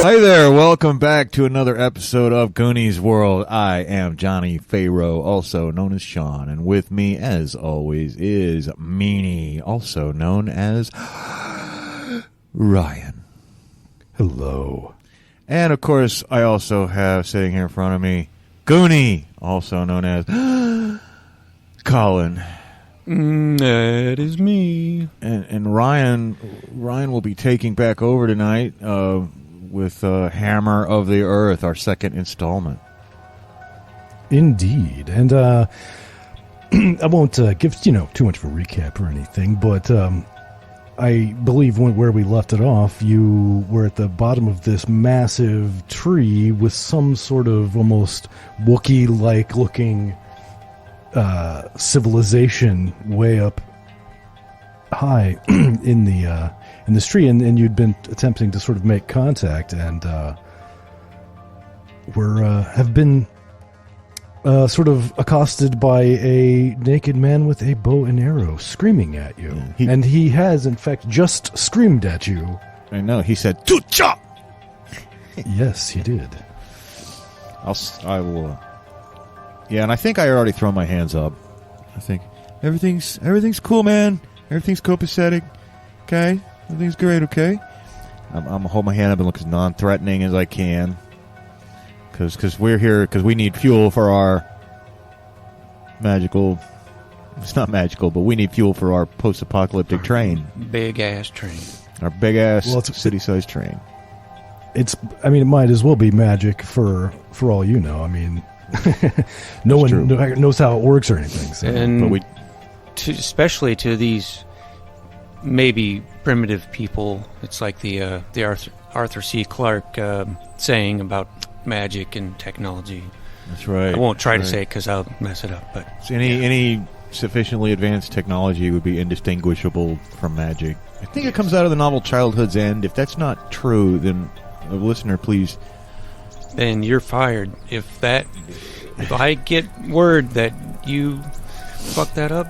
Hi there, welcome back to another episode of Goonies World. I am Johnny Pharaoh, also known as Sean, and with me, as always, is Meanie, also known as Ryan. Hello. And, of course, I also have, sitting here in front of me, Goonie, also known as Colin. That is me. And Ryan will be taking back over tonight, with Hammer of the Earth, our second installment. Indeed. And I won't give too much of a recap or anything, but I believe where we left it off, you were at the bottom of this massive tree with some sort of almost Wookiee-like looking civilization way up high in this tree, and you'd been attempting to sort of make contact, and have been sort of accosted by a naked man with a bow and arrow screaming at you. And he has, in fact, just screamed at you. I know. He said, "Tucha!" Yes, he did. I will. Yeah, and I think I already thrown my hands up. I think everything's cool, man. Everything's copacetic. Okay? Everything's great, okay? I'm going to hold my hand up and look as non-threatening as I can. Because we're here, because we need fuel for our magical... It's not magical, but we need fuel for our post-apocalyptic train. Big-ass train. Our big-ass city-sized train. It might as well be magic for all you know. I mean, no one knows how it works or anything. So. And especially to these maybe primitive people, it's like the Arthur C. Clarke saying about magic and technology. That's right. I won't try to say it because I'll mess it up. But so any sufficiently advanced technology would be indistinguishable from magic. I think it comes out of the novel Childhood's End. If that's not true, then a listener, please. Then you're fired. If I get word that you fucked that up.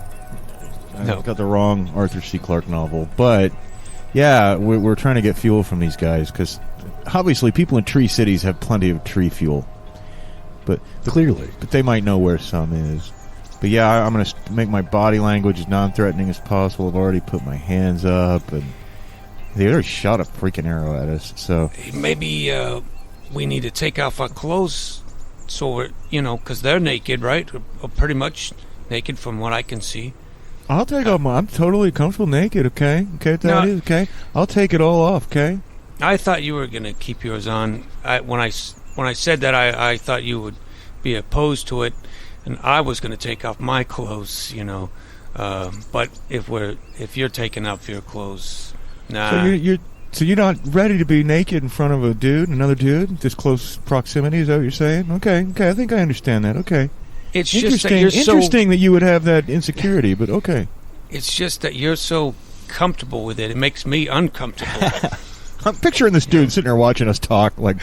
I got the wrong Arthur C. Clarke novel. But, yeah, we're trying to get fuel from these guys, because obviously people in tree cities have plenty of tree fuel. But clearly. But they might know where some is. But, yeah, I'm going to make my body language as non-threatening as possible. I've already put my hands up, and they already shot a freaking arrow at us. So maybe we need to take off our clothes so we're, because they're naked, right? Or pretty much naked from what I can see. I'll take off I'm totally comfortable naked, okay? Okay, okay? I'll take it all off, okay? I thought you were going to keep yours on. When I said that, I thought you would be opposed to it, and I was going to take off my clothes, But if you're taking off your clothes, nah. So you're not ready to be naked in front of another dude, this close proximity? Is that what you're saying? Okay, I think I understand that. Okay. It's just that you're interesting that you would have that insecurity, but okay. It's just that you're so comfortable with it. It makes me uncomfortable. I'm picturing this dude sitting there watching us talk, like,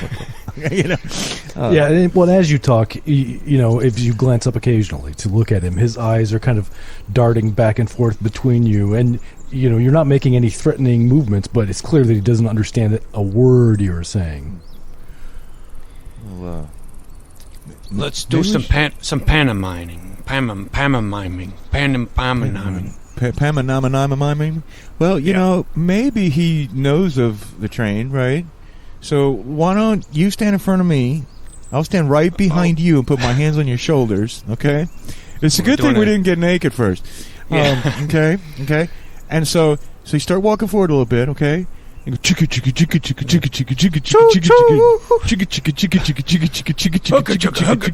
Yeah, well, as you talk, if you glance up occasionally to look at him, his eyes are kind of darting back and forth between you, and you're not making any threatening movements, but it's clear that he doesn't understand a word you're saying. Well, let's do some pantomiming. Well, maybe he knows of the train, right? So why don't you stand in front of me? I'll stand right behind you and put my hands on your shoulders, okay? It's a good thing we didn't get naked first. Yeah. Okay. And so you start walking forward a little bit, okay? You go chicka chicka chicka chicka chicka chicka chicka chicka chicka chicka chicka chicka chicka chicka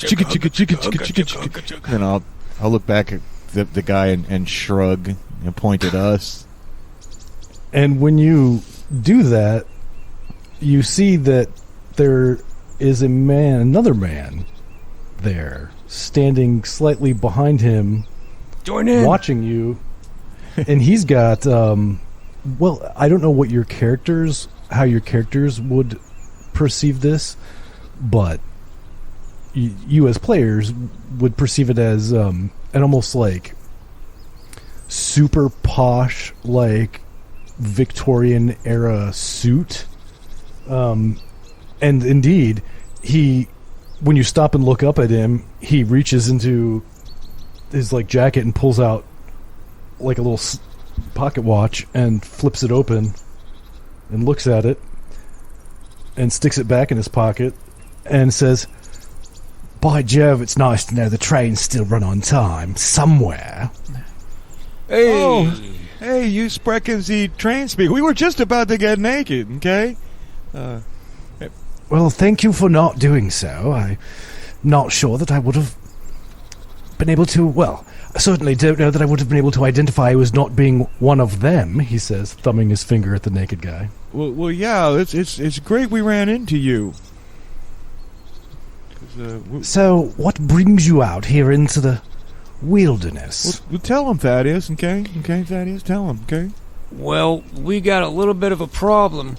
chicka chicka chicka chicka chicka. Then I'll look back at the guy and shrug and point at us. And when you do that, you see that there is another man there, standing slightly behind him, join in, watching you, and he's got I don't know how your characters would perceive this, but you as players would perceive it as an almost like super posh, like Victorian era suit And indeed, when you stop and look up at him, he reaches into his like jacket and pulls out like a little pocket watch and flips it open and looks at it and sticks it back in his pocket and says, "By Jove, it's nice to know the trains still run on time somewhere." Hey. Oh, hey, you sprechen Sie train speak. We were just about to get naked, okay? Well, thank you for not doing so. I'm not sure that I would have been able to, well, I certainly don't know that I would have been able to identify you as not being one of them, he says, thumbing his finger at the naked guy. Well, yeah, it's great we ran into you. So, what brings you out here into the wilderness? Well, tell him, Thaddeus, okay? Okay, Thaddeus, tell him, okay? Well, we got a little bit of a problem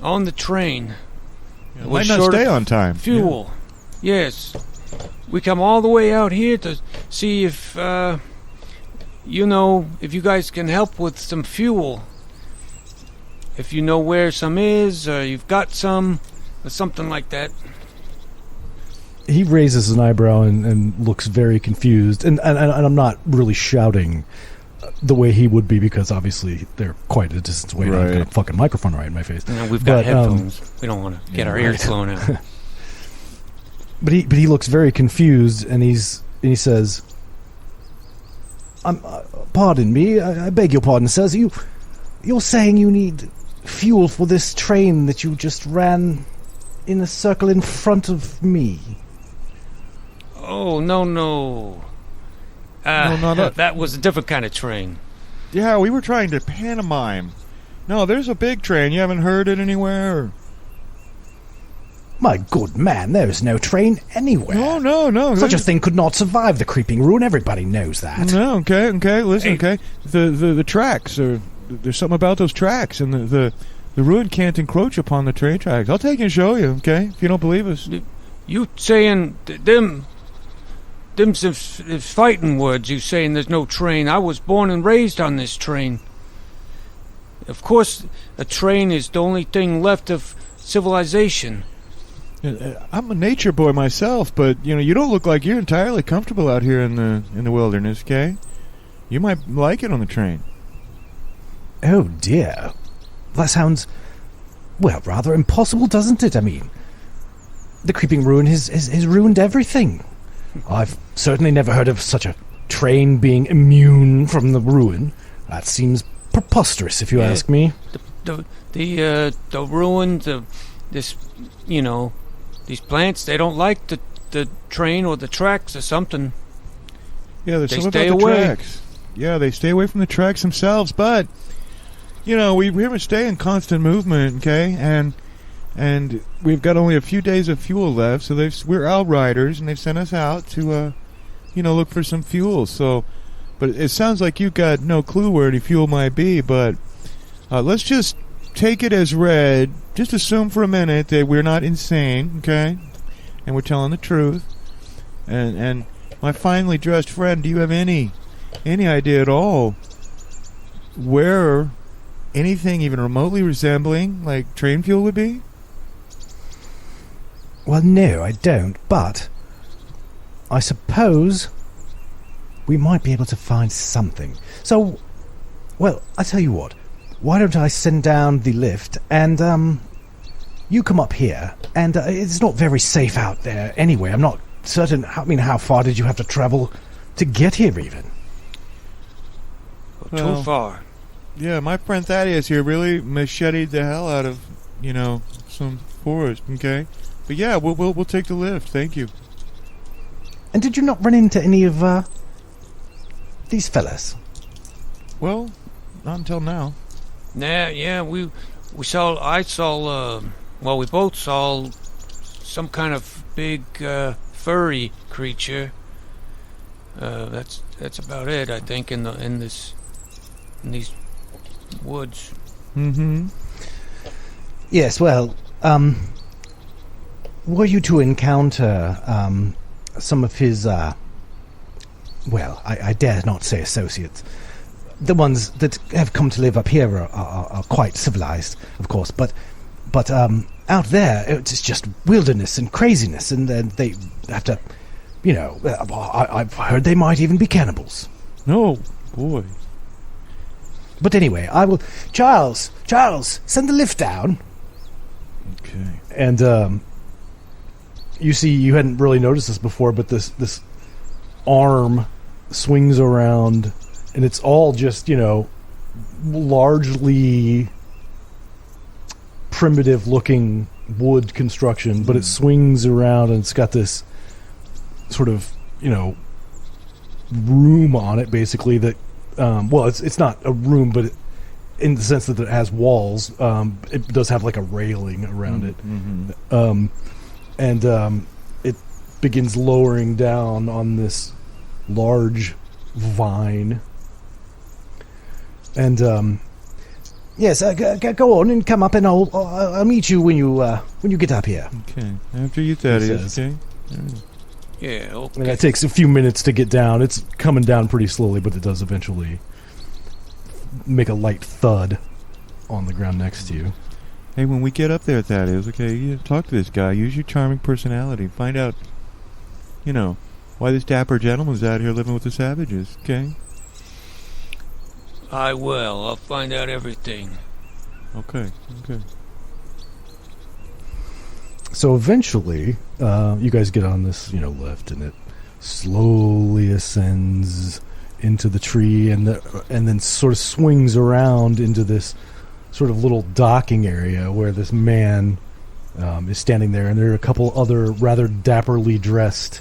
on the train. Yeah, might not stay on time. Fuel. Yeah. Yes. We come all the way out here to see if, if you guys can help with some fuel. If you know where some is, or you've got some, or something like that. He raises an eyebrow and looks very confused. And I'm not really shouting the way he would be, because obviously they're quite a distance away. Right. And I've got a fucking microphone right in my face. No, we've got headphones. We don't want to get our ears blown out. But he looks very confused, and he says, "Pardon me, I beg your pardon, sirs. You're saying you need fuel for this train that you just ran in a circle in front of me?" Oh, no. No, not that. That was a different kind of train. Yeah, we were trying to pantomime. No, there's a big train. You haven't heard it anywhere? Or? My good man, there is no train anywhere. No. Such a thing could not survive the creeping ruin. Everybody knows that. No, okay. Listen, okay. The tracks are. There's something about those tracks, and the ruin can't encroach upon the train tracks. I'll take you and show you, okay? If you don't believe us. You saying them is fighting words. You saying there's no train. I was born and raised on this train. Of course, a train is the only thing left of civilization. I'm a nature boy myself, but you don't look like you're entirely comfortable out here in the wilderness, okay? You might like it on the train. Oh dear. That sounds, well, rather impossible, doesn't it? I mean, the creeping ruin has ruined everything. I've certainly never heard of such a train being immune from the ruin. That seems preposterous, if you ask me. The ruin, these plants, they don't like the train or the tracks or something. Yeah, there's they something stay about the away. tracks. Yeah, they stay away from the tracks themselves, but we stay in constant movement, okay? And we've got only a few days of fuel left, so we're outriders, and they've sent us out to look for some fuel. So, but it sounds like you've got no clue where any fuel might be, but let's just take it as read. Just assume for a minute that we're not insane, okay? And we're telling the truth. And my finely dressed friend, do you have any idea at all where anything even remotely resembling like train fuel would be? Well, no, I don't, but I suppose we might be able to find something. So, well, I tell you what, why don't I send down the lift, and you come up here, and it's not very safe out there anyway. I'm not certain, how far did you have to travel to get here even? Too far. Yeah, my friend Thaddeus here really macheted the hell out of, some forest, okay? But yeah, we'll take the lift, thank you. And did you not run into any of these fellas? Well, not until now. Yeah, we saw, we both saw some kind of big furry creature. That's about it, I think, in these woods. Mm-hmm. Yes, well, were you to encounter some of his, I dare not say associates. The ones that have come to live up here are quite civilized, of course, but out there, it's just wilderness and craziness, and then they have to, I've heard they might even be cannibals. No, boy. But anyway, I will... Charles, send the lift down. Okay. And you see, you hadn't really noticed this before, but this arm swings around, and it's all just, largely primitive-looking wood construction, but it swings around, and it's got this sort of, room on it, basically, that it's not a room, but in the sense that it has walls, it does have like a railing around it. And it begins lowering down on this large vine. And yes, go on and come up, and I'll meet you when you get up here. Okay, after you, Thaddeus. Okay. Yeah, okay. And it takes a few minutes to get down. It's coming down pretty slowly, but it does eventually make a light thud on the ground next to you. Hey, when we get up there, Thaddeus, okay, you talk to this guy. Use your charming personality. Find out, why this dapper gentleman's out here living with the savages, okay? I will. I'll find out everything. Okay. So eventually, you guys get on this, lift, and it slowly ascends into the tree, and then sort of swings around into this sort of little docking area where this man is standing there, and there are a couple other rather dapperly dressed,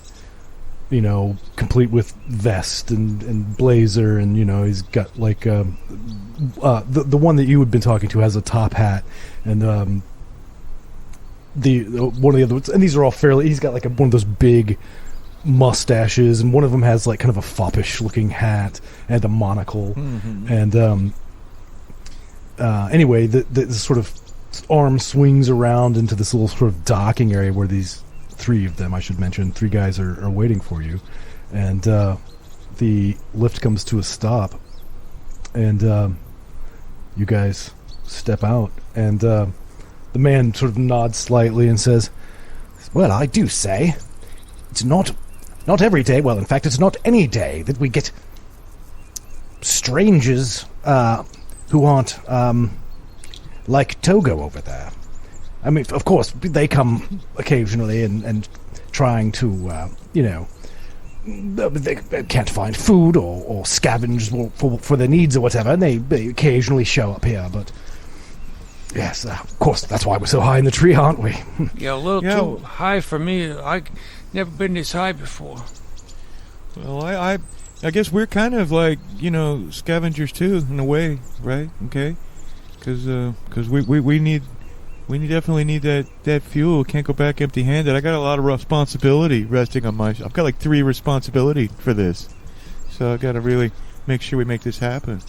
complete with vest and blazer, and he's got like the one that you had been talking to has a top hat, and the one of the other ones, and these are all fairly. He's got like one of those big mustaches, and one of them has like kind of a foppish looking hat and a monocle. And anyway, the sort of arm swings around into this little sort of docking area where these three of them, I should mention, three guys are waiting for you, and the lift comes to a stop, and you guys step out, and the man sort of nods slightly and says, "Well, I do say, it's not every day, well, in fact, it's not any day that we get strangers who aren't like Togo over there. I mean, of course, they come occasionally and trying to, they can't find food or scavenge for their needs or whatever, and they occasionally show up here, but... Yes, of course, that's why we're so high in the tree, aren't we?" Yeah, a little too high for me. I've never been this high before. Well, I guess we're kind of like, scavengers too, in a way, right? Okay? Because we definitely need that fuel. Can't go back empty-handed. I got a lot of responsibility resting on I've got like 3 responsibility for this. So I got to really make sure we make this happen.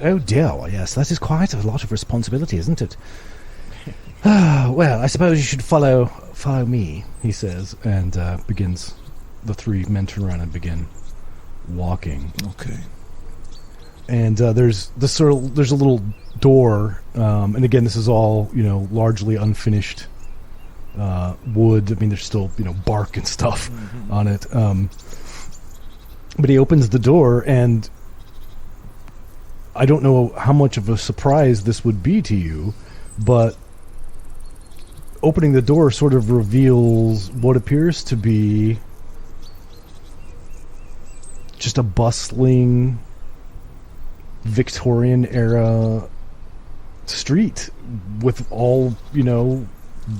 Oh dear, yes, that is quite a lot of responsibility, isn't it? Well, I suppose you should follow me, he says, and the 3 men turn around and begin walking. Okay. And there's a little door, and again, this is all, largely unfinished wood. I mean, there's still, bark and stuff on it. But he opens the door, and I don't know how much of a surprise this would be to you, but opening the door sort of reveals what appears to be just a bustling Victorian-era street with all,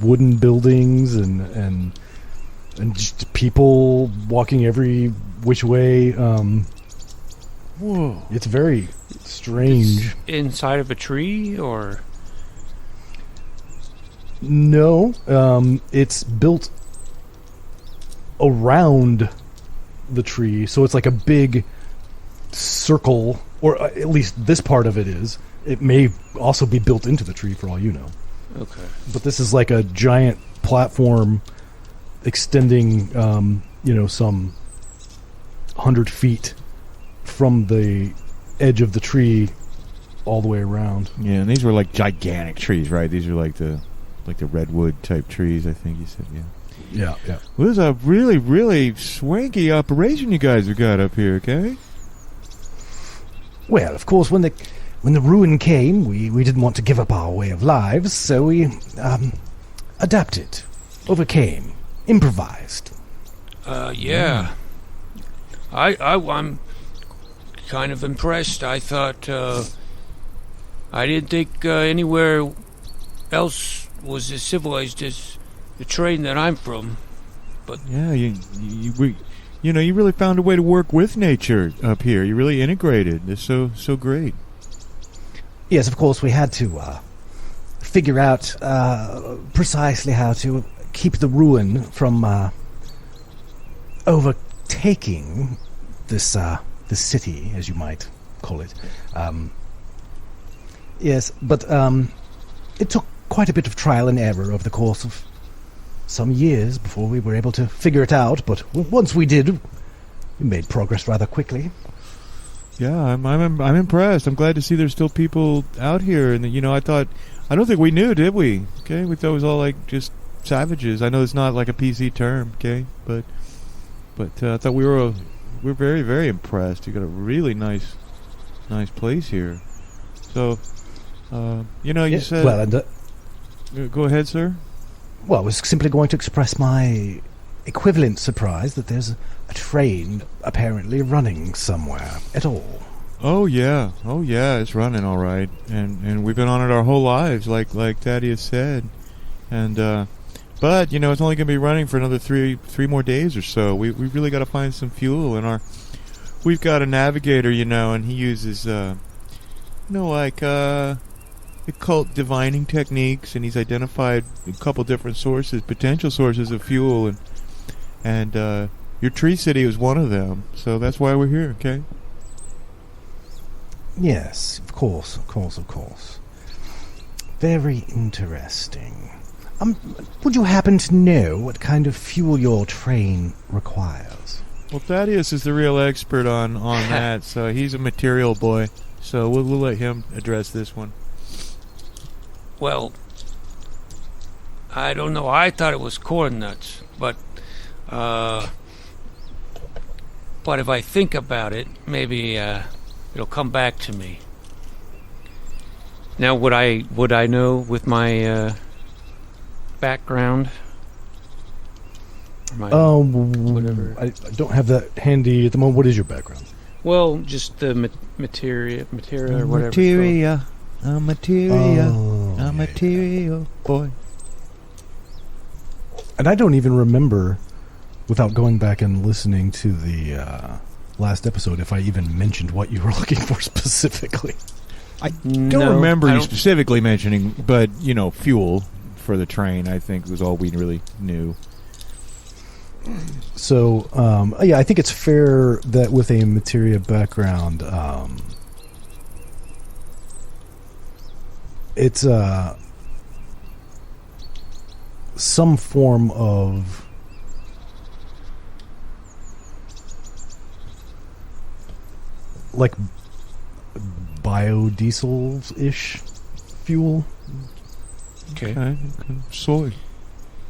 wooden buildings and just people walking every which way. Whoa. It's very strange. It's inside of a tree, or? No, it's built around the tree, so it's like a big circle, or at least this part of it is. It may also be built into the tree for all you know. Okay. But this is like a giant platform extending, some 100 feet from the edge of the tree all the way around. Yeah, and these were like gigantic trees, right? These are like the like the redwood type trees. I think you said, yeah. Yeah, yeah. Well, this is a really, really swanky operation you guys have got up here, okay? Well, of course, when the ruin came, we didn't want to give up our way of lives, so we adapted, overcame, improvised. Yeah. I'm kind of impressed. I thought, I didn't think anywhere else was as civilized as the train that I'm from. But yeah, you really found a way to work with nature up here. You really integrated. It's so great. Yes, of course, we had to figure out precisely how to keep the ruin from overtaking this city, as you might call it. Yes, but it took quite a bit of trial and error over the course of some years before we were able to figure it out. But once we did, we made progress rather quickly. Yeah, I'm impressed. I'm glad to see there's still people out here. And I don't think we knew, did we? Okay, we thought it was all like just savages. I know it's not like a PC term, okay, but I thought we're very, very impressed. You got a really nice place here. So, you said. Well, and go ahead, sir. well, I was simply going to express my equivalent surprise that there's a train apparently running somewhere at all. Oh yeah, it's running all right, and we've been on it our whole lives, like Thaddeus said, and but it's only going to be running for another three more days or so. We've really got to find some fuel, and we've got a navigator, and he uses occult divining techniques, and he's identified a couple different potential sources of fuel, and your tree city was one of them, so that's why we're here. Okay. Yes, of course. Very interesting. Would you happen to know what kind of fuel your train requires? Well, Thaddeus is the real expert on that, so he's a material boy. So we'll let him address this one. Well, I don't know. I thought it was corn nuts, but if I think about it, maybe it'll come back to me. Now, would I know with my background? Or my whatever. I don't have that handy at the moment. What is your background? Well, just the materia or whatever. Materia. A Oh, material boy. And I don't even remember, without going back and listening to the last episode, if I even mentioned what you were looking for specifically. I don't remember you specifically mentioning, but, fuel for the train, I think, was all we really knew. So, I think it's fair that with a materia background, it's some form of like biodiesel-ish fuel. Okay. Soy.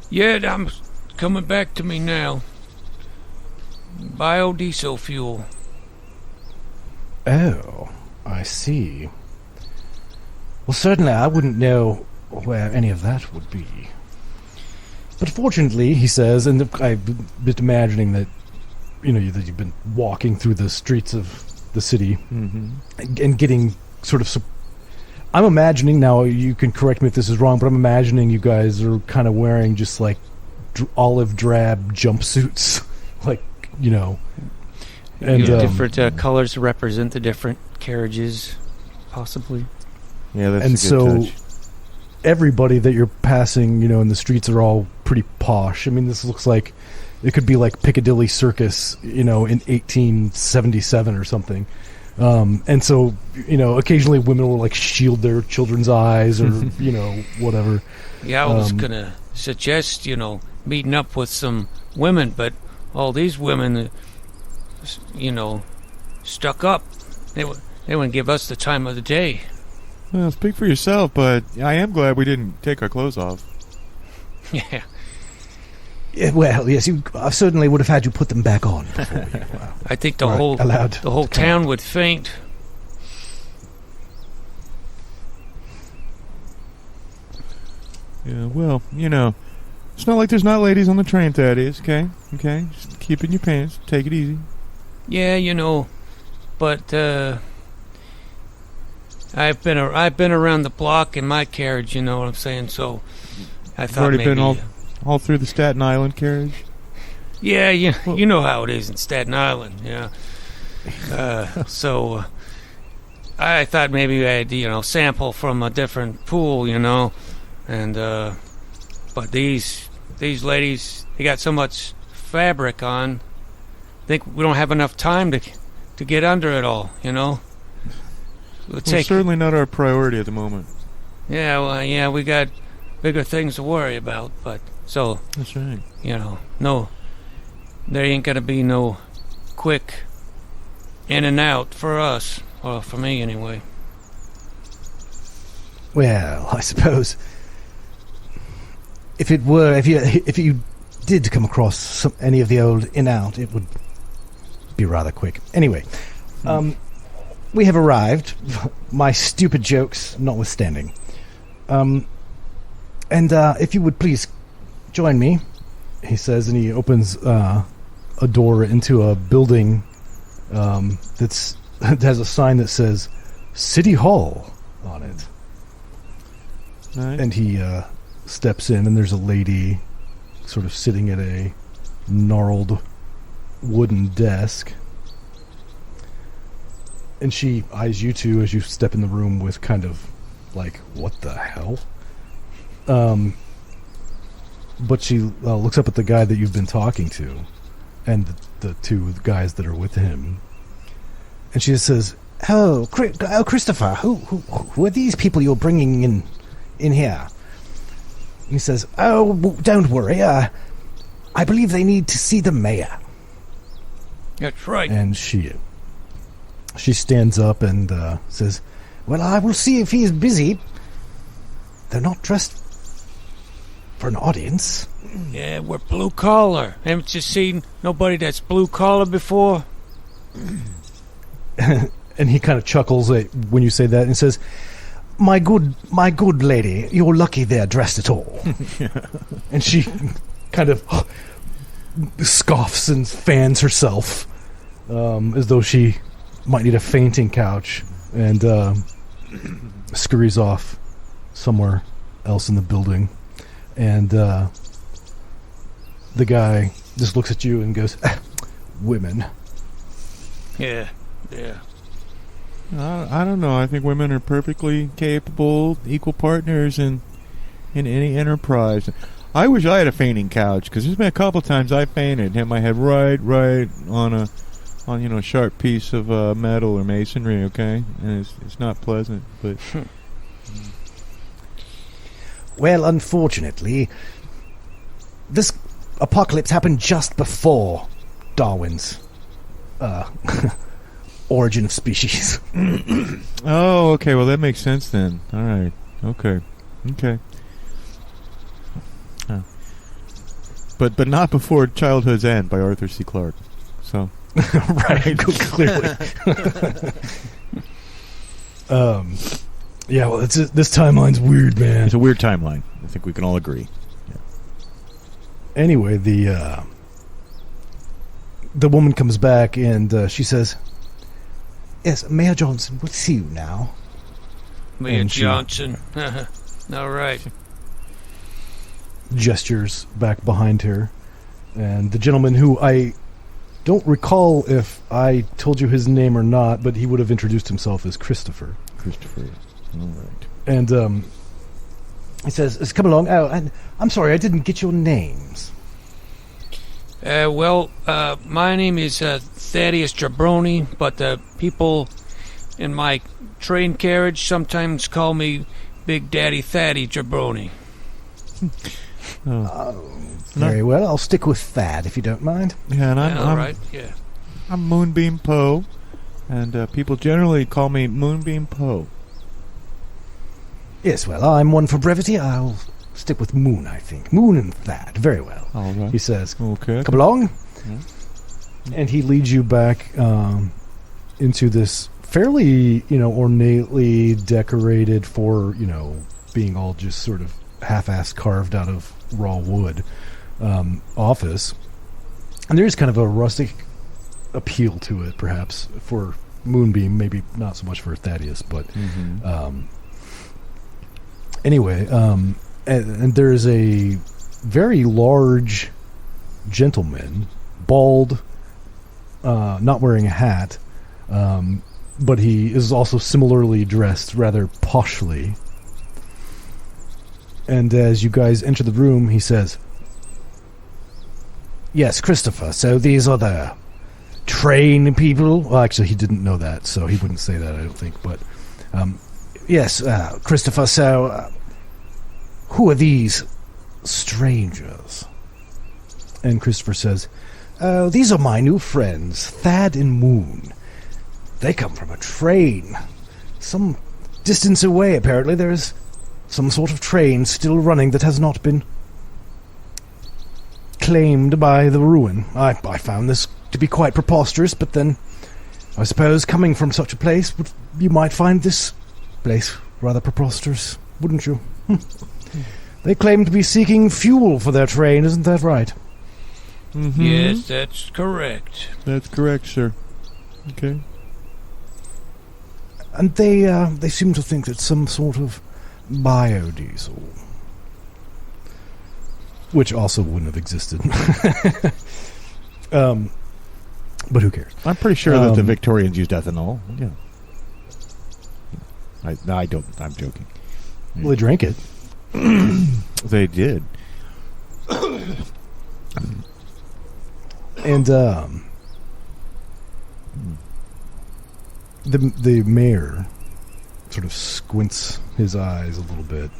Yeah, I'm coming back to me now. Biodiesel fuel. Oh, I see. Well, certainly I wouldn't know where any of that would be. But fortunately, he says, and I've been imagining that, that you've been walking through the streets of the city and getting sort of... I'm imagining, now you can correct me if this is wrong, but I'm imagining you guys are kind of wearing just like olive drab jumpsuits, and different colors to represent the different carriages, possibly. Yeah, that's and a good touch. Everybody that you're passing, in the streets are all pretty posh. I mean, this looks like it could be like Piccadilly Circus, in 1877 or something. And so, occasionally women will shield their children's eyes or, whatever. Yeah, I was going to suggest, meeting up with some women, but all these women, stuck up. They wouldn't give us the time of the day. Well, speak for yourself, but I am glad we didn't take our clothes off. Yeah. Yeah, well, yes, I certainly would have had you put them back on before you I think the allowed whole to come town would faint. Yeah, well, it's not like there's not ladies on the train, Thaddeus, okay? Okay? Just keep it in your pants. Take it easy. Yeah, but I've been around the block in my carriage, you know what I'm saying? So I thought already maybe been all through the Staten Island carriage? yeah, you know how it is in Staten Island, yeah. So I thought maybe I'd sample from a different pool, and but these ladies, they got so much fabric on. I think we don't have enough time to get under it all, It's certainly not our priority at the moment. Yeah, well, yeah, we got bigger things to worry about, but so That's right. no, there ain't gonna be no quick in and out for us, or for me anyway. Well, I suppose if you did come across any of the old in-out, it would be rather quick. Anyway, we have arrived, my stupid jokes notwithstanding. And if you would please join me, he says, and he opens a door into a building that has a sign that says City Hall on it. Nice. And he steps in, and there's a lady sort of sitting at a gnarled wooden desk. And she eyes you two as you step in the room with kind of like, what the hell? But she looks up at the guy that you've been talking to, and the two guys that are with him. And she just says, "Oh, Christopher, who are these people you're bringing in here?" And he says, "Oh, don't worry. I believe they need to see the mayor." That's right. And she stands up and says, "Well, I will see if he is busy. They're not dressed for an audience." Yeah, we're blue collar. Haven't you seen nobody that's blue collar before? And he kind of chuckles when you say that and says, my good lady, you're lucky they're dressed at all." And she kind of scoffs and fans herself as though she might need a fainting couch, and scurries off somewhere else in the building. And the guy just looks at you and goes, "Women." Yeah. I don't know. I think women are perfectly capable, equal partners in any enterprise. I wish I had a fainting couch, because there's been a couple times I fainted, hit my head right on a sharp piece of metal or masonry. Okay, and it's not pleasant, but. Well, unfortunately, this apocalypse happened just before Darwin's origin of species. Oh, okay. Well, that makes sense then. All right. Okay. Huh. But not before Childhood's End by Arthur C. Clarke. So. Right. Clearly. Yeah. Well, this timeline's weird, man. It's a weird timeline. I think we can all agree. Yeah. Anyway, the woman comes back and she says, "Yes, Mayor Johnson will see you now." Mayor And she Johnson. All right. gestures back behind her, and the gentleman, who I don't recall if I told you his name or not, but he would have introduced himself as Christopher. All right. And he says, "Come along." Oh, and I'm sorry, I didn't get your names. My name is Thaddeus Jabroni, but the people in my train carriage sometimes call me Big Daddy Thaddy Jabroni. Very well, I'll stick with Thad if you don't mind. Yeah, and All right, yeah. I'm Moonbeam Poe, and people generally call me Moonbeam Poe. Yes, well, I'm one for brevity. I'll stick with Moon, I think. Moon and Thad. Very well. All right. He says, Okay. come along. Yeah. And he leads you back into this fairly, ornately decorated for, being all just sort of half-assed carved out of raw wood office. And there's kind of a rustic appeal to it, perhaps, for Moonbeam, maybe not so much for Thaddeus, but anyway, and there is a very large gentleman, bald, not wearing a hat, but he is also similarly dressed rather poshly. And as you guys enter the room, he says, "Yes, Christopher, so these are the train people." Well, actually, he didn't know that, so he wouldn't say that, I don't think. But, yes, Christopher, so who are these strangers? And Christopher says, "Oh, these are my new friends, Thad and Moon. They come from a train. Some distance away, apparently. There is some sort of train still running that has not been claimed by the ruin. I found this to be quite preposterous, but then I suppose coming from such a place, you might find this place rather preposterous, wouldn't you? They claim to be seeking fuel for their train, isn't that right?" Mm-hmm. Yes, that's correct. That's correct, sir. Okay. And they seem to think it's some sort of biodiesel, which also wouldn't have existed. But who cares? I'm pretty sure that the Victorians used ethanol. Yeah. I don't. I'm joking. Well, they drank it. They did. And the mayor sort of squints his eyes a little bit.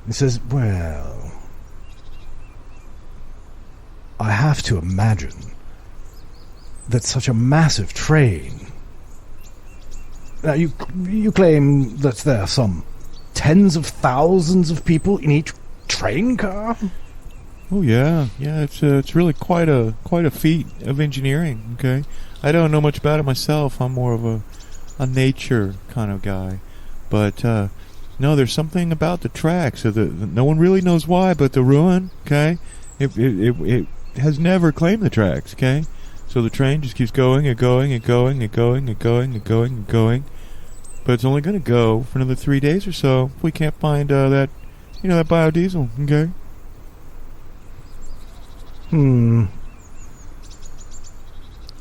He says, "Well, I have to imagine that such a massive train... Now, you claim that there are some tens of thousands of people in each train car?" Oh yeah. It's really quite a feat of engineering. Okay. I don't know much about it myself. I'm more of a nature kind of guy, but no, there's something about the tracks. So no one really knows why, but the ruin. Okay. It has never claimed the tracks. Okay. So the train just keeps going and going and going and going and going and going and going. But it's only going to go for another 3 days or so if we can't find that biodiesel. Okay.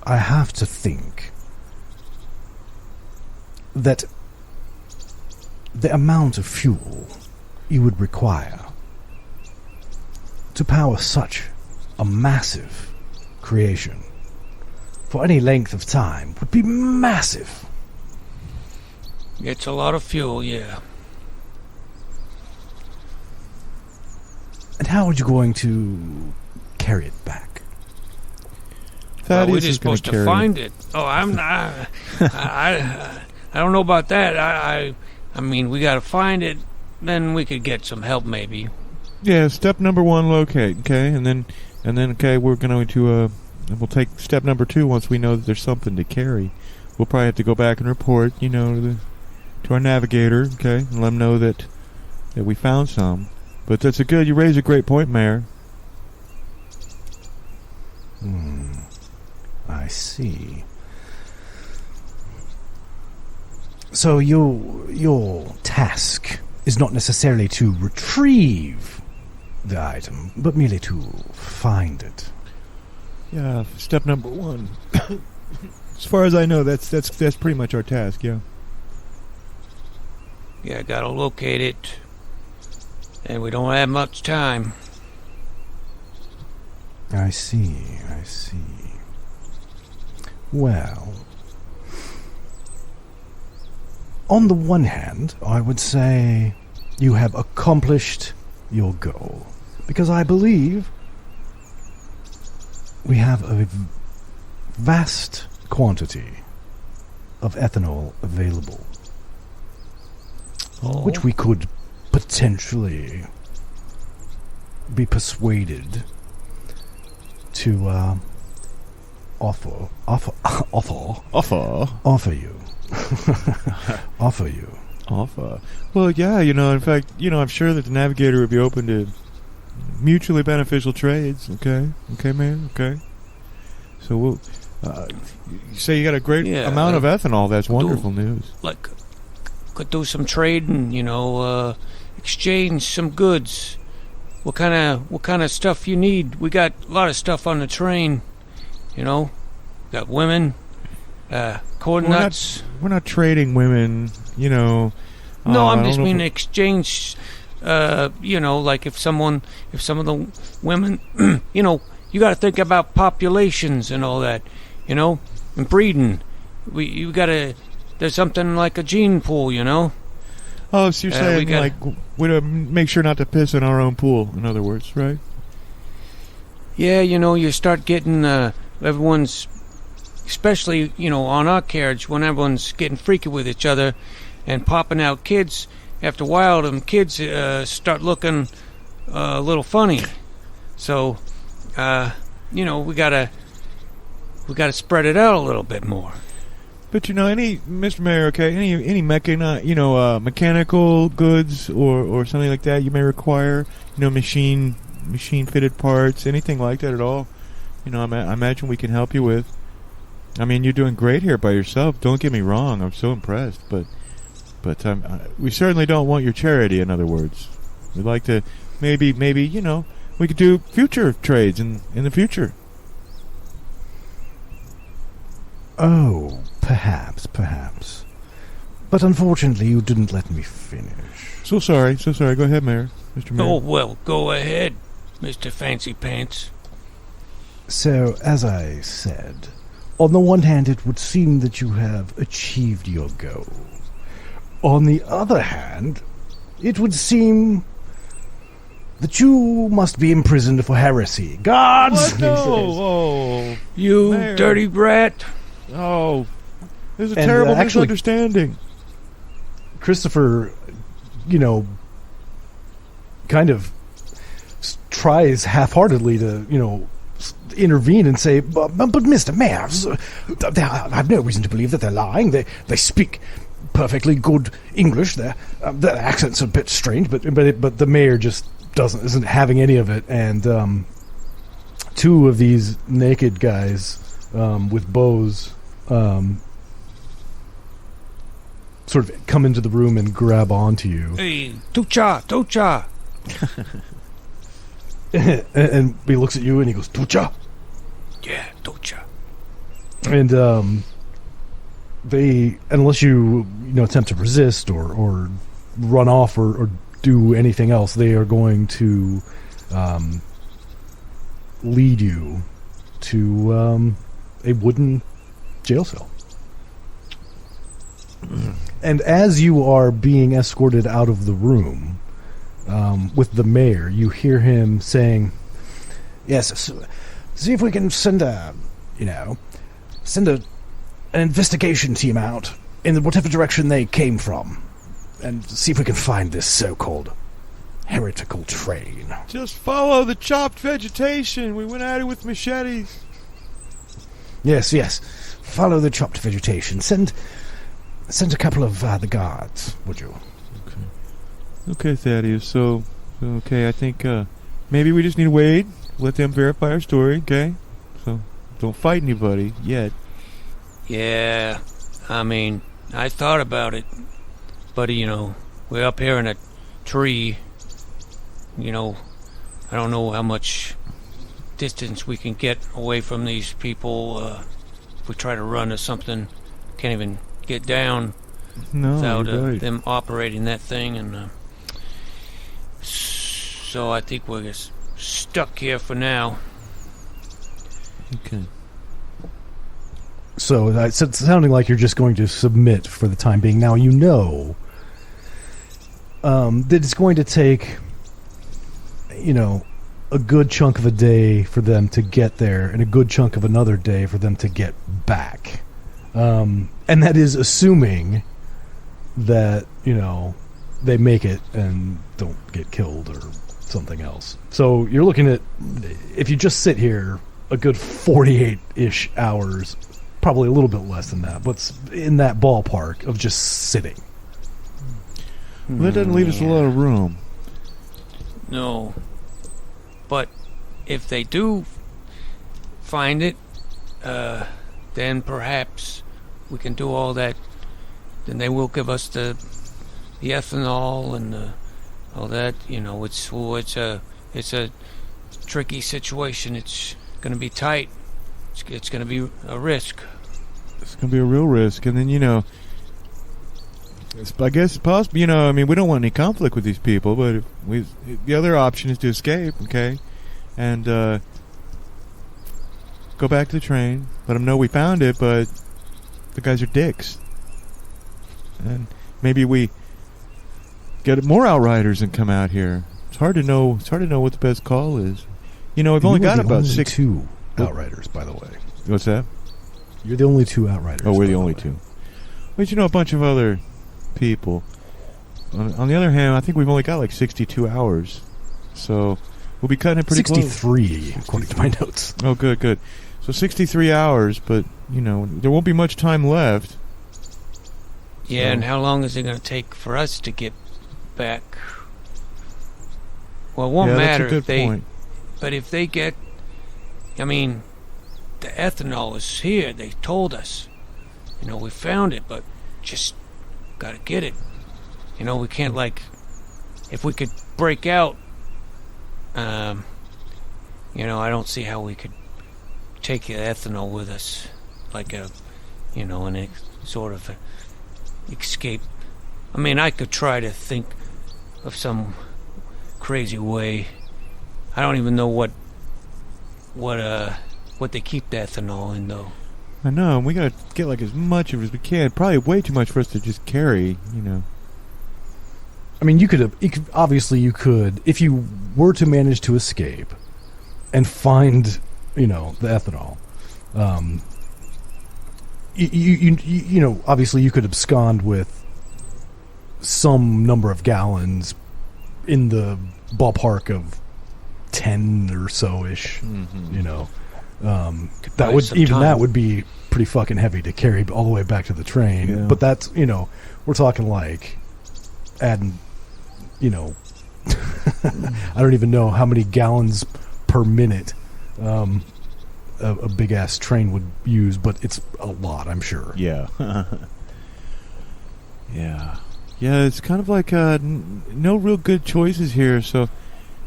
I have to think that the amount of fuel you would require to power such a massive creation for any length of time would be massive. It's a lot of fuel, yeah. And how are you going to carry it back? Well, we're just supposed to find it. Oh, I'm not. I don't know about that. I mean, we got to find it. Then we could get some help, maybe. Yeah. Step number 1, locate. Okay, and then okay, we're going to we'll take step number 2 once we know that there's something to carry. We'll probably have to go back and report, to our navigator. Okay, and let him know that we found some. But you raise a great point, Mayor. I see. So your task is not necessarily to retrieve the item, but merely to find it. Yeah, step number 1. As far as I know, that's pretty much our task. Yeah. Yeah, gotta locate it, and we don't have much time. I see. Well, on the one hand, I would say you have accomplished your goal, because I believe we have a vast quantity of ethanol available, which we could potentially be persuaded to offer you. Offer. Well, yeah, in fact, I'm sure that the navigator would be open to mutually beneficial trades. Okay, Mayor. Okay. So we'll. You say you got a great amount of ethanol. That's wonderful news. Like, could do some trading. Exchange some goods. What kind of stuff you need? We got a lot of stuff on the train. Got women, corn nuts. We're not trading women. No, I'm just mean exchange. Like if some of the women, you got to think about populations and all that, and breeding. There's something like a gene pool, Oh, so you're saying we make sure not to piss in our own pool, in other words, right? Yeah, you start getting everyone's, especially, on our carriage, when everyone's getting freaky with each other and popping out kids. After a while, them kids start looking a little funny. So, we gotta spread it out a little bit more. But Mr. Mayor, okay, any mechanical goods or something like that you may require, machine fitted parts, anything like that at all, I imagine we can help you with. I mean, you're doing great here by yourself. Don't get me wrong, I'm so impressed, but we certainly don't want your charity. In other words, we'd like to maybe we could do future trades in the future. Oh, perhaps. But unfortunately, you didn't let me finish. So sorry. Go ahead, Mayor. Mr. Mayor. Oh, well, go ahead, Mr. Fancy Pants. So, as I said, on the one hand, it would seem that you have achieved your goal. On the other hand, it would seem that you must be imprisoned for heresy. Guards! What? No! You Mayor. Dirty brat! Oh, there's a terrible misunderstanding. Christopher, kind of tries half-heartedly to, intervene and say, but Mr. Mayor, I have no reason to believe that they're lying. They speak perfectly good English. Their accent's a bit strange, but the mayor just isn't having any of it. And two of these naked guys with bows sort of come into the room and grab onto you. Hey, Tucha! And he looks at you and he goes, Tucha? Yeah, Tucha. And they, unless you attempt to resist or run off or do anything else, they are going to lead you to a wooden jail cell. And as you are being escorted out of the room with the mayor, you hear him saying, "Yes, see if we can send an investigation team out in whatever direction they came from, and see if we can find this so-called heretical train." Just follow the chopped vegetation. We went at it with machetes. Yes. Follow the chopped vegetation. Send a couple of the guards, would you? Okay, Thaddeus. So okay, I think maybe we just need to wait. Let them verify our story, okay? So don't fight anybody yet. Yeah, I mean, I thought about it, but we're up here in a tree. I don't know how much distance we can get away from these people. If we try to run or something, can't even get down without right. them operating that thing. And so I think we're just stuck here for now. Okay. So it's sounding like you're just going to submit for the time being. Now that it's going to take, a good chunk of a day for them to get there and a good chunk of another day for them to get back. And that is assuming that, they make it and don't get killed or something else. So you're looking at, if you just sit here, a good 48-ish hours, probably a little bit less than that, but in that ballpark of just sitting. Well, that doesn't leave us a lot of room. No. But if they do find it, then perhaps we can do all that. Then they will give us the ethanol and all that. You know, it's a tricky situation. It's going to be tight. It's going to be a risk. It's going to be a real risk. And then, you know, I guess it's possible, you know, I mean, we don't want any conflict with these people, but the other option is to escape, okay? And go back to the train, let them know we found it, but the guys are dicks. And maybe we get more outriders and come out here. It's hard to know what the best call is. You know, we've only got about two outriders, by the way. What's that? You're the only two outriders. Oh, we're the only two. But you know, a bunch of other people. On the other hand, I think we've only got like 62 hours. So we'll be cutting it pretty 63, close. According to my notes. Oh, good. So 63 hours, but, you know, there won't be much time left. Yeah, and how long is it going to take for us to get back? Well, it won't matter if they... Point. But if they get... I mean, the ethanol is here. They told us. You know, we found it, but just got to get it. You know, we can't, like... If we could break out... you know, I don't see how we could take the ethanol with us. Like a... You know, sort of... escape. I mean, I could try to think of some crazy way. I don't even know what they keep the ethanol in, though. I know, and we gotta get like as much of it as we can. Probably way too much for us to just carry, you know. I mean, you could if you were to manage to escape and find, you know, the ethanol. You know, obviously you could abscond with some number of gallons in the ballpark of 10 or so-ish, you know. That would be pretty fucking heavy to carry all the way back to the train. Yeah. But that's, you know, we're talking like adding, you know, I don't even know how many gallons per minute a big-ass train would use, but it's a lot, I'm sure. Yeah. Yeah, it's kind of like no real good choices here, so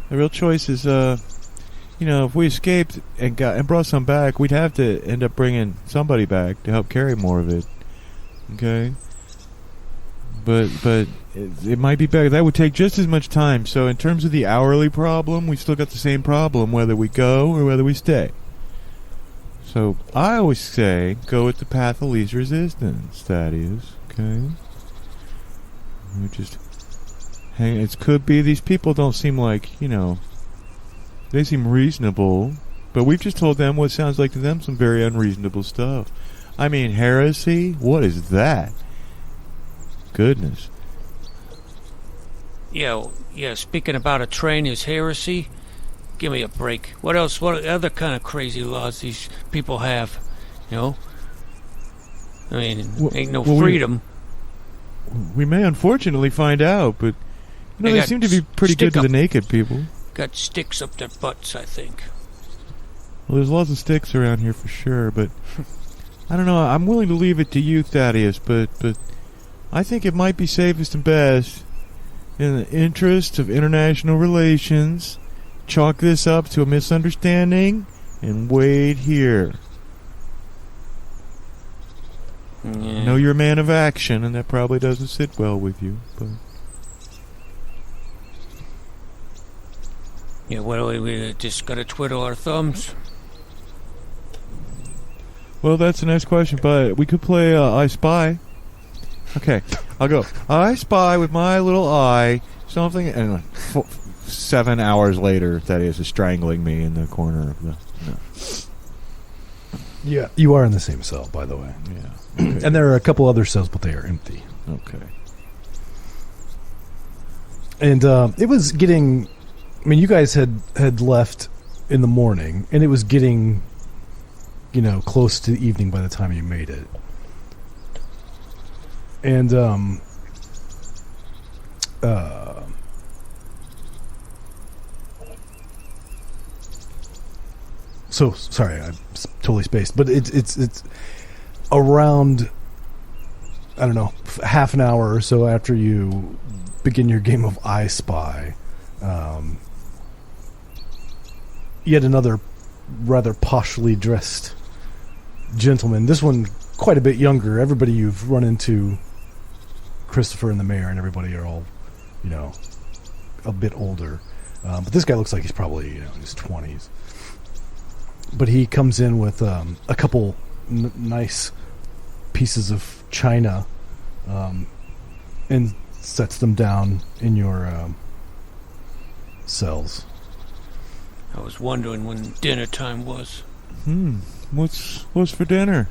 the real choice is, you know, if we escaped and brought some back, we'd have to end up bringing somebody back to help carry more of it, okay? But it might be better. That would take just as much time, so in terms of the hourly problem, we've still got the same problem, whether we go or whether we stay. So I always say, go with the path of least resistance, Thaddeus. Okay? We just hang. It could be these people don't seem like, you know, they seem reasonable, but we've just told them what sounds like to them some very unreasonable stuff. I mean, heresy? What is that? Goodness. Yeah, speaking about a train is heresy. Give me a break. What else? What other kind of crazy laws these people have? You know? I mean, ain't no freedom. We may unfortunately find out, but, you know, they seem to be pretty good to the naked people. Got sticks up their butts, I think. Well, there's lots of sticks around here for sure, but I don't know. I'm willing to leave it to you, Thaddeus, but I think it might be safest and best, in the interest of international relations, chalk this up to a misunderstanding and wait here. Yeah. I know you're a man of action, and that probably doesn't sit well with you, but... Yeah, well, we just gotta twiddle our thumbs. Well, that's the next question, but we could play I Spy. Okay, I'll go. I spy with my little eye something, and 7 hours later, Thaddeus is strangling me in the corner of the... No. Yeah, you are in the same cell, by the way. Yeah. Okay. And there are a couple other cells, but they are empty. Okay. And it was getting... I mean, you guys had left in the morning, and it was getting, close to the evening by the time you made it. And, so, sorry, I'm totally spaced, but it's around, I don't know, half an hour or so after you begin your game of I Spy. Yet another rather poshly dressed gentleman. This one quite a bit younger. Everybody you've run into, Christopher and the mayor and everybody are all, a bit older. But this guy looks like he's probably in his 20s. But he comes in with a couple nice pieces of china and sets them down in your cells. I was wondering when dinner time was. What's for dinner?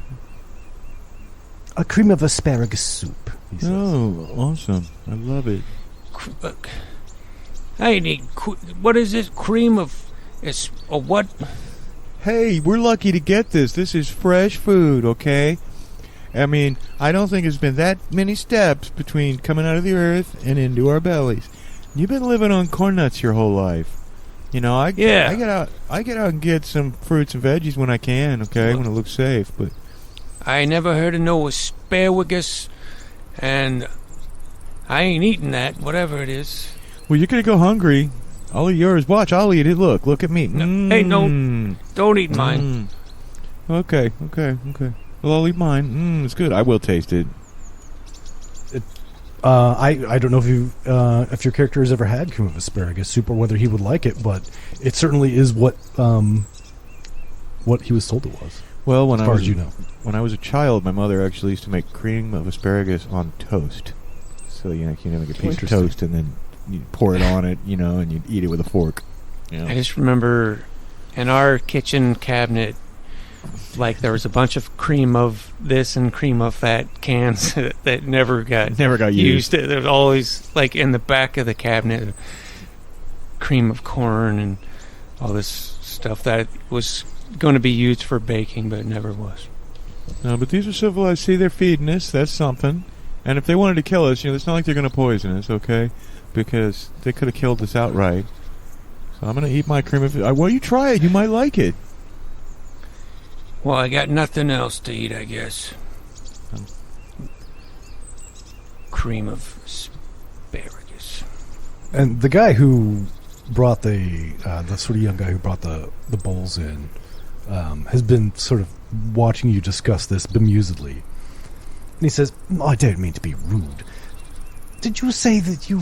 A cream of asparagus soup, he says. Oh, awesome. I love it. I need... What is this? Cream of... what? Hey, we're lucky to get this. This is fresh food, okay? I mean, I don't think it's been that many steps between coming out of the earth and into our bellies. You've been living on corn nuts your whole life. I get out and get some fruits and veggies when I can, okay, when it looks safe. But I never heard of no asparagus, and I ain't eating that, whatever it is. Well, you're gonna go hungry. I'll eat yours. Watch, I'll eat it. Look at me. Hey, don't eat mine. Okay. Well, I'll eat mine. It's good. I will taste it. I don't know if your character has ever had cream of asparagus soup or whether he would like it, but it certainly is what he was told it was. Well, when I was a child, my mother actually used to make cream of asparagus on toast. So you make a piece of toast and then you pour it on it, and you'd eat it with a fork. I just remember in our kitchen cabinet, like there was a bunch of cream of this and cream of that cans that never got used. There was always like in the back of the cabinet, cream of corn and all this stuff that was going to be used for baking, but it never was. No, but these are civilized. See, they're feeding us. That's something. And if they wanted to kill us, it's not like they're going to poison us, okay? Because they could have killed us outright. So I'm going to eat my cream of... Well, you try it. You might like it. Well, I got nothing else to eat, I guess. Cream of asparagus. And the guy who brought the sort of young guy who brought the bowls in has been sort of watching you discuss this bemusedly. And he says, I don't mean to be rude. Did you say that you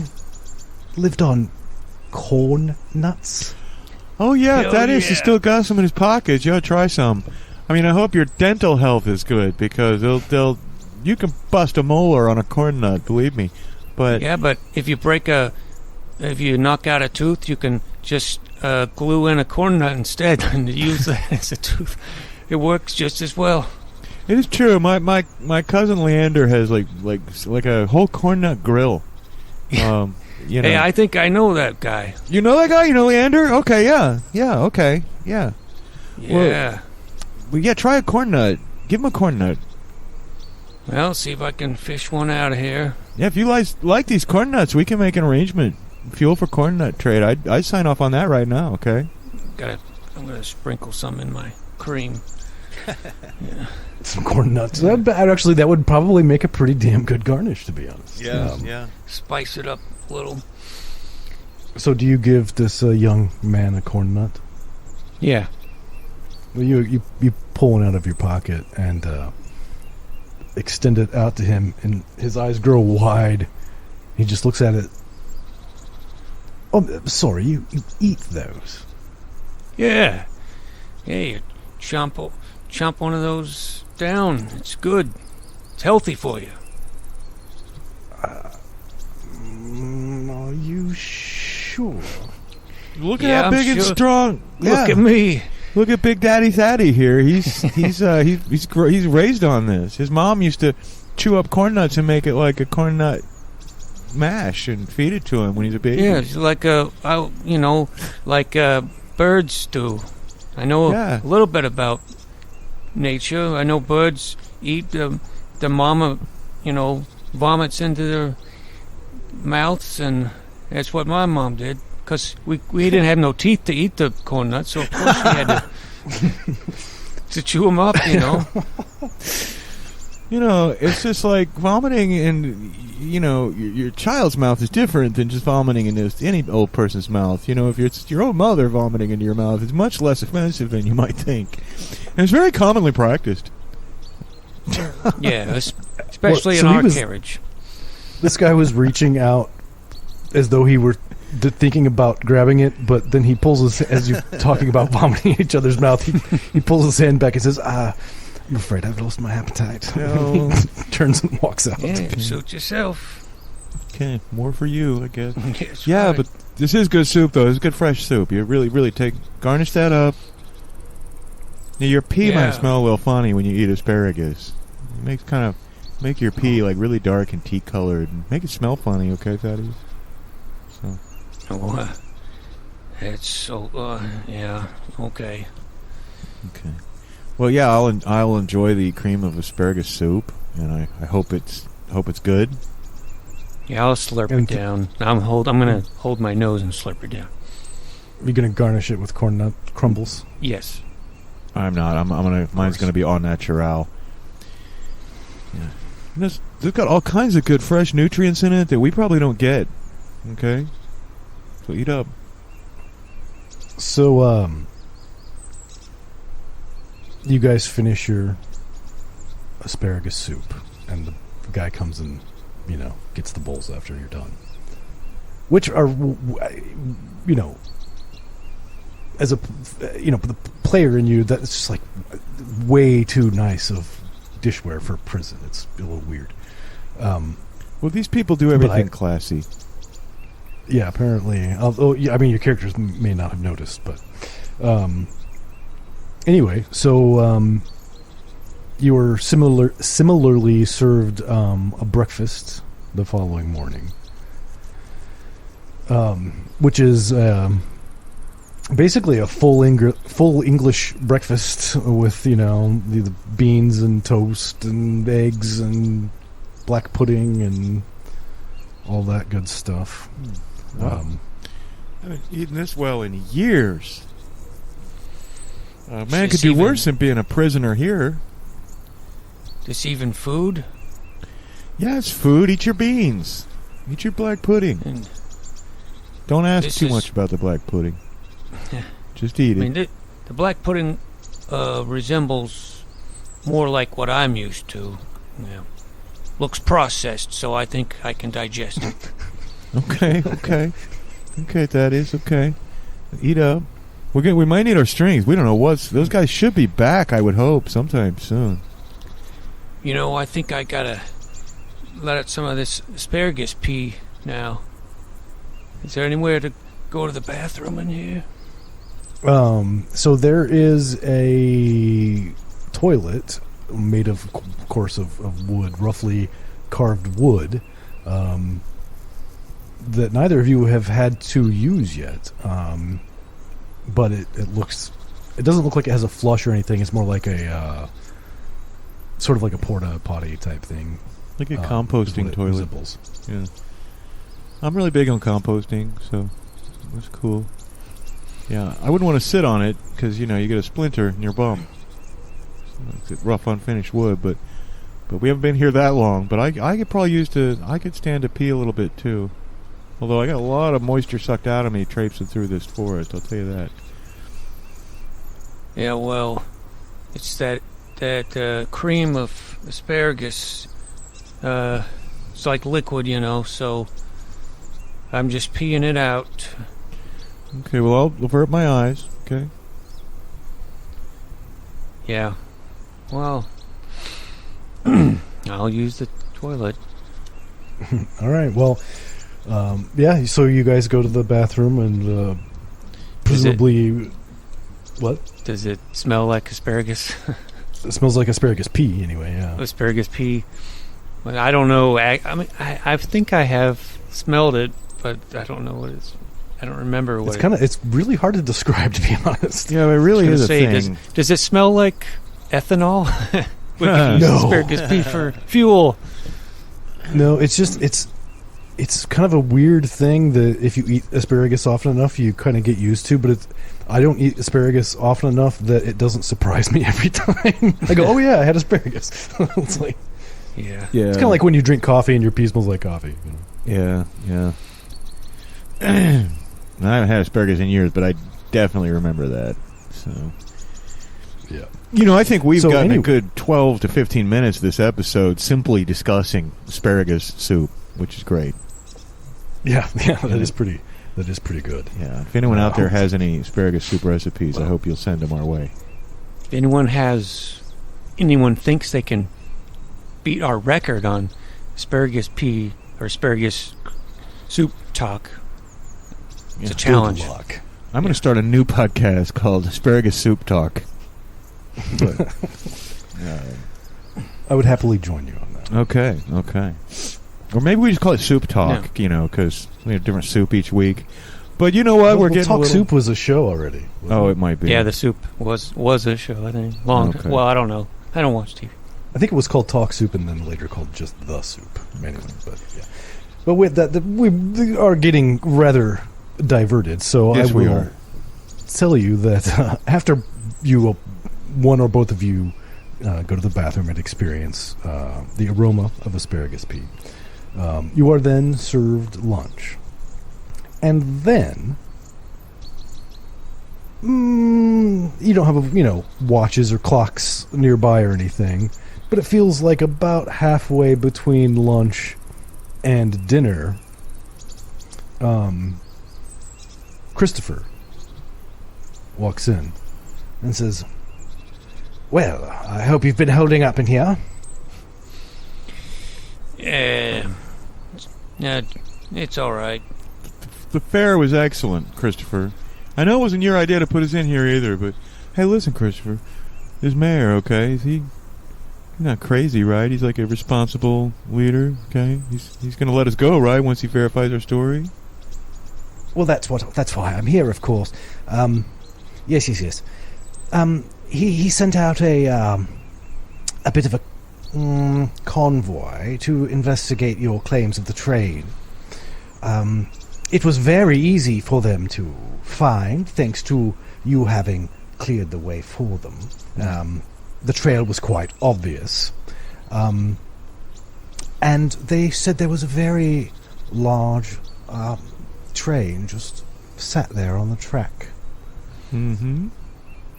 lived on corn nuts? Oh, yeah, Thaddeus yeah. has still got some in his pockets. You ought to try some. I mean, I hope your dental health is good because you can bust a molar on a corn nut, believe me. But yeah, but if you knock out a tooth, you can just glue in a corn nut instead and use that as a tooth. It works just as well. it is true. My cousin Leander has like a whole corn nut grill. Hey, I think I know that guy. You know that guy? You know Leander? Okay, yeah, okay, yeah. Yeah. Well, yeah, try a corn nut. Give him a corn nut. Well, see if I can fish one out of here. Yeah, if you like these corn nuts, we can make an arrangement. Fuel for corn nut trade. I'd sign off on that right now, okay? I'm gonna sprinkle some in my cream. Yeah. Some corn nuts. That would probably make a pretty damn good garnish, to be honest. Yeah. Spice it up a little. So do you give this young man a corn nut? Yeah. Well, you pull one out of your pocket and extend it out to him, and his eyes grow wide. He just looks at it. Oh, sorry, you eat those? Yeah. You chomp one of those down. It's good. It's healthy for you. Are you sure? Look at how big and strong. Look at me. Look at Big Daddy Thaddy here. He's raised on this. His mom used to chew up corn nuts and make it like a corn nut mash and feed it to him when he's a baby. Yeah, it's like birds do. I know Yeah. a little bit about nature. I know birds eat the mama, vomits into their mouths, and that's what my mom did. Because we didn't have no teeth to eat the corn nuts, so of course she had to chew them up, It's just like vomiting in, your child's mouth is different than just vomiting in any old person's mouth. If it's your own mother vomiting into your mouth, it's much less offensive than you might think. And it's very commonly practiced. Yeah, especially in our carriage. This guy was reaching out as though he were thinking about grabbing it, but then he pulls his, as you're talking about vomiting in each other's mouth, he pulls his hand back and says, I'm afraid I've lost my appetite. No. Turns and walks out. Yeah, suit yourself. Okay, more for you, I guess. Yes, Yeah, right. but this is good soup, though. It's good fresh soup. You really, really garnish that up. Now, your pea might smell a little funny when you eat asparagus. It make your pea like really dark and tea-colored, and make it smell funny, okay, Thaddeus? So. It's so, yeah, okay. Okay. Well, yeah, I'll enjoy the cream of asparagus soup, and I hope it's good. Yeah, I'll slurp it down. I'm gonna hold my nose and slurp it down. You're gonna garnish it with corn nut crumbles. Yes. I'm not. Mine's gonna be all natural. Yeah. It's got all kinds of good fresh nutrients in it that we probably don't get. Okay. So eat up. So, you guys finish your asparagus soup, and the guy comes and, gets the bowls after you're done. Which are, as a, the player in you, that's just like way too nice of dishware for prison. It's a little weird. Well, these people do everything classy. Yeah, apparently. Although, your characters may not have noticed, but anyway. So you were similarly served a breakfast the following morning, which is basically a full English breakfast with the beans and toast and eggs and black pudding and all that good stuff. Wow. I haven't eaten this well in years. Man could do worse than being a prisoner here. This even food? Yeah, it's food. Eat your beans. Eat your black pudding. And don't ask too much about the black pudding. Just eat it. The black pudding resembles more like what I'm used to. Yeah. Looks processed, so I think I can digest it. Okay, that is okay. Eat up. We might need our strings. We don't know those guys should be back. I would hope sometime soon. I think I gotta let out some of this asparagus pee now. Is there anywhere to go to the bathroom in here? So there is a toilet made of course of wood, roughly carved wood, that neither of you have had to use yet. But it doesn't look like it has a flush or anything. It's more like a sort of like a porta potty type thing, like a composting toilet. Resembles. Yeah, I'm really big on composting, so it's cool. Yeah, I wouldn't want to sit on it because you get a splinter in your bum. It's rough, unfinished wood, but we haven't been here that long. But I could probably I could stand to pee a little bit too. Although I got a lot of moisture sucked out of me traipsing through this forest, I'll tell you that. Yeah, well, it's that cream of asparagus. It's like liquid, so I'm just peeing it out. Okay, well, I'll avert my eyes, okay? Yeah. Well, I'll use the toilet. All right, well, yeah, so you guys go to the bathroom and presumably... What? Does it smell like asparagus? It smells like asparagus pea, anyway, yeah. Asparagus pea. But I don't know. I think I have smelled it, but I don't know what it's. I don't remember what It's really hard to describe, to be honest. Yeah, it really is a thing. Does it smell like ethanol? We can use No. asparagus pea for fuel. No, it's just it's kind of a weird thing that if you eat asparagus often enough, you kind of get used to. But I don't eat asparagus often enough that it doesn't surprise me every time. I go, oh yeah, I had asparagus. It's like, Yeah. it's kind of like when you drink coffee and your pee smells like coffee. You know? Yeah. I haven't had asparagus in years, but I definitely remember that. So, Yeah. you know, I think we've gotten a anyway- good 12 to 15 minutes this episode simply discussing asparagus soup, which is great. Yeah, that is pretty good. Yeah. If anyone out there has any asparagus soup recipes, I hope you'll send them our way. If anyone thinks they can beat our record on asparagus pea or asparagus soup talk, it's a challenge. Good luck. I'm going to start a new podcast called Asparagus Soup Talk. But, I would happily join you on that. okay. Or maybe we just call it Soup Talk, you know, because we have different soup each week. But you know what? We're getting Talk a little... Soup was a show already. Oh, it might be. Yeah, the soup was a show. I think Okay. Well, I don't know. I don't watch TV. I think it was called Talk Soup and then later called just The Soup. Anyway, but yeah. But with that, we are getting rather diverted. So Yes, I we will are. tell you that after you, one or both of you, go to the bathroom and experience the aroma of asparagus pea, you are then served lunch. And then you don't have watches or clocks nearby or anything, but it feels like about halfway between lunch and dinner, Christopher walks in and says, "Well, I hope you've been holding up in here." Yeah, it's all right. The fare was excellent, Christopher. I know it wasn't your idea to put us in here either, but hey, listen, Christopher. This mayor, okay? He's not crazy, right? He's like a responsible leader, okay? He's going to let us go, right? Once he verifies our story. Well, that's why I'm here, of course. Yes. He sent out a bit of a convoy to investigate your claims of the train. It was very easy for them to find, thanks to you having cleared the way for them. The trail was quite obvious. And they said there was a very large train just sat there on the track. Mm-hmm.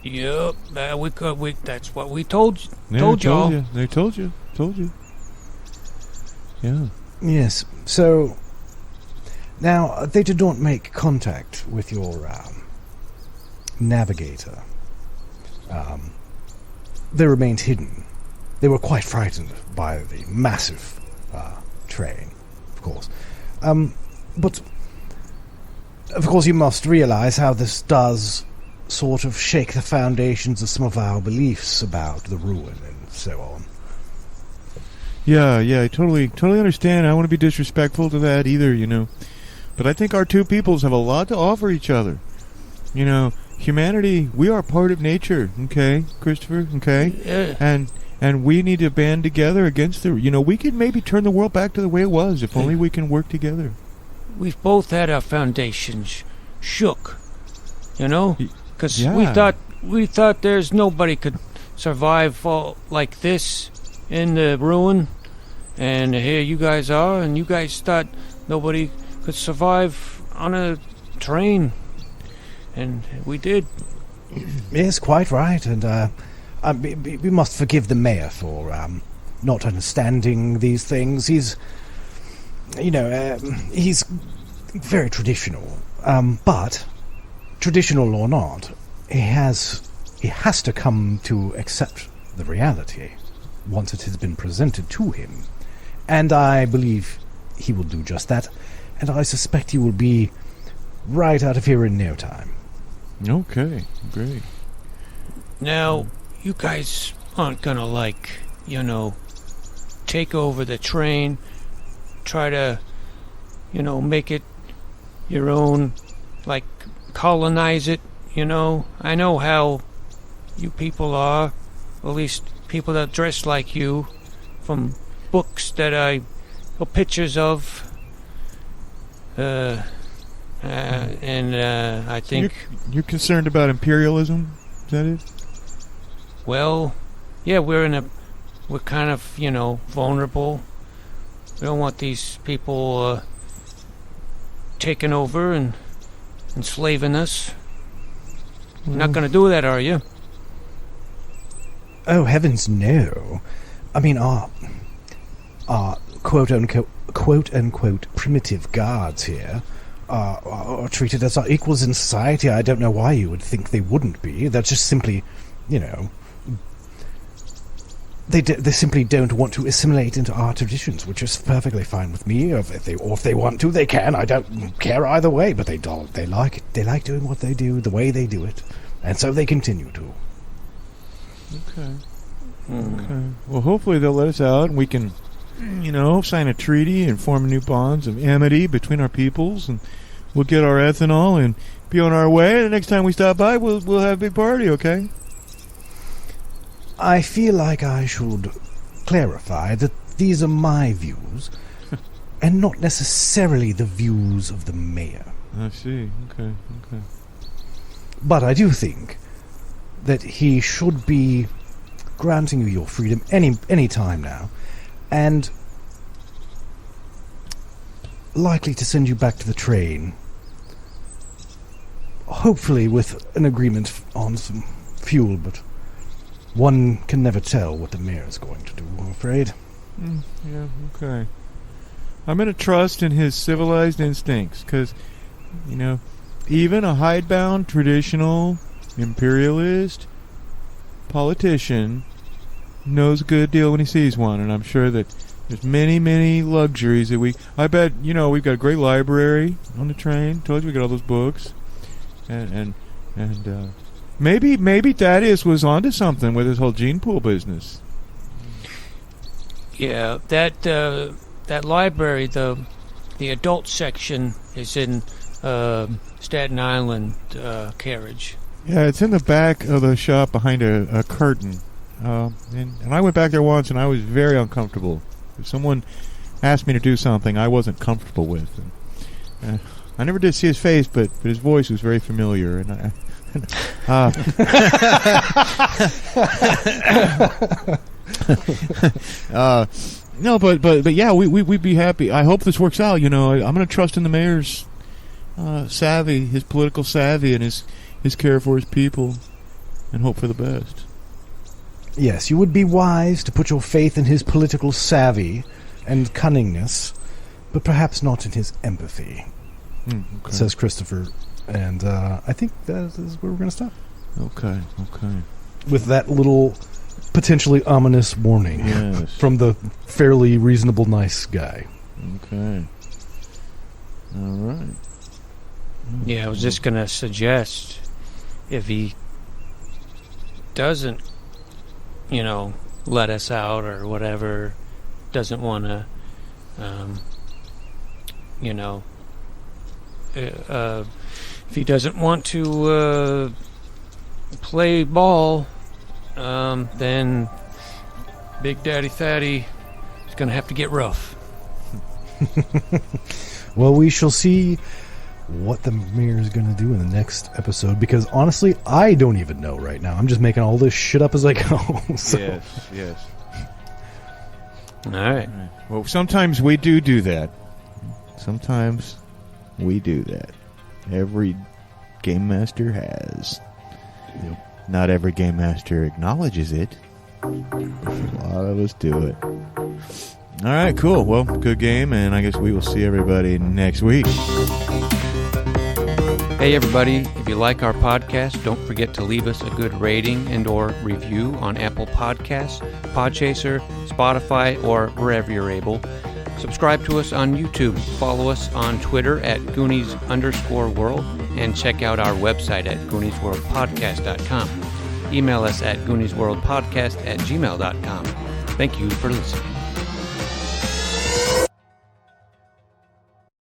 Yep, that's what we told Yeah, told y'all. They told you. Yeah. Yes, so now they did not make contact with your navigator. They remained hidden. They were quite frightened by the massive train, of course. But, of course, you must realize how this does sort of shake the foundations of some of our beliefs about the ruin and so on. Yeah, I totally understand. I don't want to be disrespectful to that either, you know. But I think our two peoples have a lot to offer each other. You know, humanity, we are part of nature, okay, Christopher, okay? And we need to band together against the... You know, we could maybe turn the world back to the way it was if only we can work together. We've both had our foundations shook, you know? Because Yeah. we thought there's nobody could survive like this in the ruin. And here you guys are, and you guys thought nobody could survive on a train. And we did. Yes, quite right, and we must forgive the mayor for not understanding these things. He's very traditional, but traditional or not, he has to come to accept the reality once it has been presented to him, and I believe he will do just that, and I suspect he will be right out of here in no time. Okay, great. Now, you guys aren't gonna take over the train, try to, make it your own, like colonize it, I know how you people are, at least people that dress like you, from books that or pictures of, and I think... You're concerned about imperialism? Is that it? Well, yeah, we're kind of, vulnerable. We don't want these people taking over and enslaving us. You're not going to do that, are you? Oh, heavens, no. I mean, our quote-unquote primitive guards here are treated as our equals in society. I don't know why you would think they wouldn't be. They're just simply, They simply don't want to assimilate into our traditions, which is perfectly fine with me. Or if they want to, they can. I don't care either way. But they like it. They like doing what they do, the way they do it, and so they continue to. Okay. Well, hopefully they'll let us out, and we can, sign a treaty and form new bonds of amity between our peoples, and we'll get our ethanol and be on our way. And the next time we stop by, we'll have a big party. Okay. I feel like I should clarify that these are my views, and not necessarily the views of the mayor. I see. Okay. But I do think that he should be granting you your freedom any time now, and likely to send you back to the train, hopefully with an agreement on some fuel, but one can never tell what the mayor is going to do, I'm afraid. Yeah, okay. I'm going to trust in his civilized instincts, because, even a hidebound, traditional, imperialist politician knows a good deal when he sees one, and I'm sure that there's many, many luxuries that I bet, we've got a great library on the train. Told you we got all those books. And maybe Thaddeus was onto something with his whole gene pool business. Yeah, that library, the adult section is in Staten Island carriage. Yeah, it's in the back of the shop behind a curtain. And I went back there once, and I was very uncomfortable. If someone asked me to do something I wasn't comfortable with. And, I never did see his face, but his voice was very familiar, and no, but yeah, we'd be happy. I hope this works out. I'm going to trust in the mayor's savvy, his political savvy, and his care for his people, and hope for the best. Yes, you would be wise to put your faith in his political savvy and cunningness, but perhaps not in his empathy, says Christopher. And I think that is where we're going to stop. Okay. With that little potentially ominous warning from the fairly reasonable nice guy. Okay. All right. Yeah, I was just going to suggest, if he doesn't, let us out or whatever, doesn't want to, if he doesn't want to play ball, then Big Daddy Thaddy is going to have to get rough. Well, we shall see what the mayor is going to do in the next episode, because honestly, I don't even know right now. I'm just making all this shit up as I go. So. Yes. All right. Well, sometimes we do that. Sometimes we do that. Every game master has. Yep. Not every game master acknowledges it. A lot of us do it. All right, cool. Well, good game, and I guess we will see everybody next week. Hey everybody, if you like our podcast, don't forget to leave us a good rating and or review on Apple Podcasts, Podchaser, Spotify, or wherever you're able. Subscribe to us on YouTube. Follow us on Twitter at Goonies_world, and check out our website at GooniesWorldPodcast.com. Email us at GooniesWorldPodcast@gmail.com. Thank you for listening.